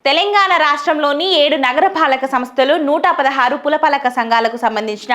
తెలంగాణ రాష్ట్రంలోని 7 నగరపాలక సంస్థలు 116 పురపాలక సంఘాలకు సంబంధించిన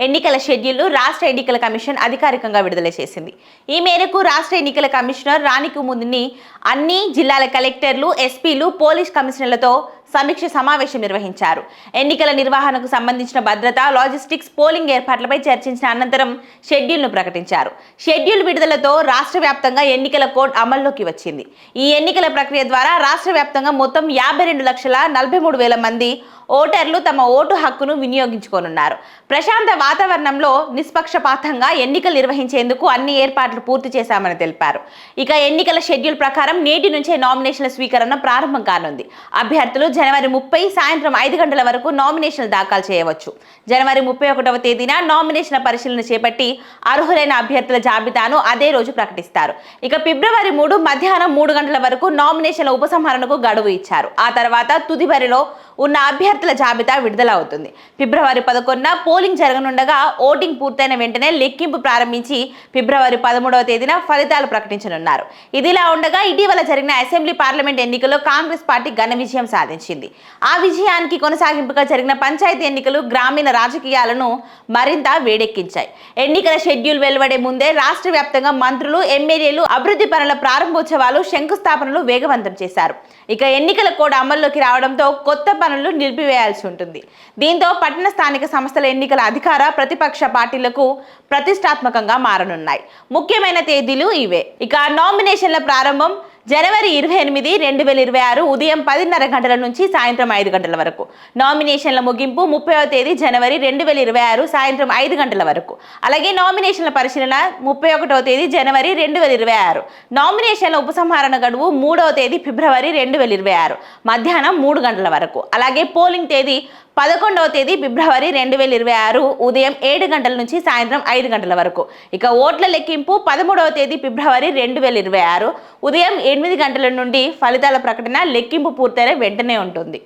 ఎన్నికల షెడ్యూల్ను రాష్ట్ర ఎన్నికల కమిషన్ అధికారికంగా విడుదల చేసింది. ఈ మేరకు రాష్ట్ర ఎన్నికల కమిషనర్ రాణికుముదిని అన్ని జిల్లాల కలెక్టర్లు, ఎస్పీలు, పోలీస్ కమిషనర్లతో సమీక్ష సమావేశం నిర్వహించారు. ఎన్నికల నిర్వహణకు సంబంధించిన భద్రత, లాజిస్టిక్స్, పోలింగ్ ఏర్పాట్లపై చర్చించిన అనంతరం షెడ్యూల్ను ప్రకటించారు. షెడ్యూల్ విడుదలతో రాష్ట్ర వ్యాప్తంగా ఎన్నికల కోడ్ అమల్లోకి వచ్చింది. ఈ ఎన్నికల ప్రక్రియ ద్వారా రాష్ట్ర వ్యాప్తంగా మొత్తం 52,43,000 మంది ఓటర్లు తమ ఓటు హక్కును వినియోగించుకోనున్నారు. ప్రశాంత వాతావరణంలో నిష్పక్షపాతంగా ఎన్నికలు నిర్వహించేందుకు అన్ని ఏర్పాట్లు పూర్తి చేశామని తెలిపారు. ఇక ఎన్నికల షెడ్యూల్ ప్రకారం నేటి నుంచే నామినేషన్ల స్వీకరణ ప్రారంభం కానుంది. అభ్యర్థులు జనవరి 30 సాయంత్రం 5 గంటల వరకు నామినేషన్లు దాఖలు చేయవచ్చు. జనవరి 31వ తేదీన నామినేషన్ల పరిశీలన చేపట్టి అర్హులైన అభ్యర్థుల జాబితాను అదే రోజు ప్రకటిస్తారు. ఇక ఫిబ్రవరి 3 మధ్యాహ్నం 3 గంటల వరకు నామినేషన్ల ఉపసంహరణకు గడువు ఇచ్చారు. ఆ తర్వాత తుది బరిలో ఉన్న అభ్యర్థుల జాబితా విడుదల అవుతుంది. ఫిబ్రవరి 11న పోలింగ్ జరగనుండగా ఓటింగ్ పూర్తయిన వెంటనే లెక్కింపు ప్రారంభించి ఫిబ్రవరి 13వ తేదీన ఫలితాలు ప్రకటించనున్నారు. ఇదిలా ఉండగా ఇటీవల జరిగిన అసెంబ్లీ, పార్లమెంట్ ఎన్నికల్లో కాంగ్రెస్ పార్టీ ఘన విజయం సాధించింది. ఆ విజయానికి కొనసాగింపుగా జరిగిన పంచాయతీ ఎన్నికలు గ్రామీణ రాజకీయాలను మరింత వేడెక్కించాయి. ఎన్నికల షెడ్యూల్ వెలువడే ముందే రాష్ట్ర వ్యాప్తంగా మంత్రులు, ఎమ్మెల్యేలు అభివృద్ధి పనుల ప్రారంభోత్సవాలు, శంకుస్థాపనలు వేగవంతం చేశారు. ఇక ఎన్నికల కోడ్ అమల్లోకి రావడంతో కొత్త పనులు నిలిపివేయాల్సి ఉంటుంది. దీంతో పట్టణ స్థానిక సంస్థల ఎన్నికల అధికార, ప్రతిపక్ష పార్టీలకు ప్రతిష్టాత్మకంగా మారనున్నాయి. ముఖ్యమైన తేదీలు ఇవే. ఇక నామినేషన్ల ప్రారంభం జనవరి 28, 2026 ఉదయం 10:30 గంటల నుంచి సాయంత్రం 5 గంటల వరకు. నామినేషన్ల ముగింపు 30వ తేదీ జనవరి 2026 సాయంత్రం 5 గంటల వరకు. అలాగే నామినేషన్ల పరిశీలన 31వ తేదీ జనవరి 2026. నామినేషన్ల ఉపసంహరణ గడువు 3వ తేదీ ఫిబ్రవరి 2026 మధ్యాహ్నం 3 గంటల వరకు. అలాగే పోలింగ్ తేదీ 11వ తేదీ ఫిబ్రవరి 2026 ఉదయం 7 గంటల నుంచి సాయంత్రం 5 గంటల వరకు. ఇక ఓట్ల లెక్కింపు 13వ తేదీ ఫిబ్రవరి 2026 ఉదయం 8 గంటల నుండి ఫలితాల ప్రకటన, లెక్కింపు పూర్తయిన వెంటనే ఉంటుంది.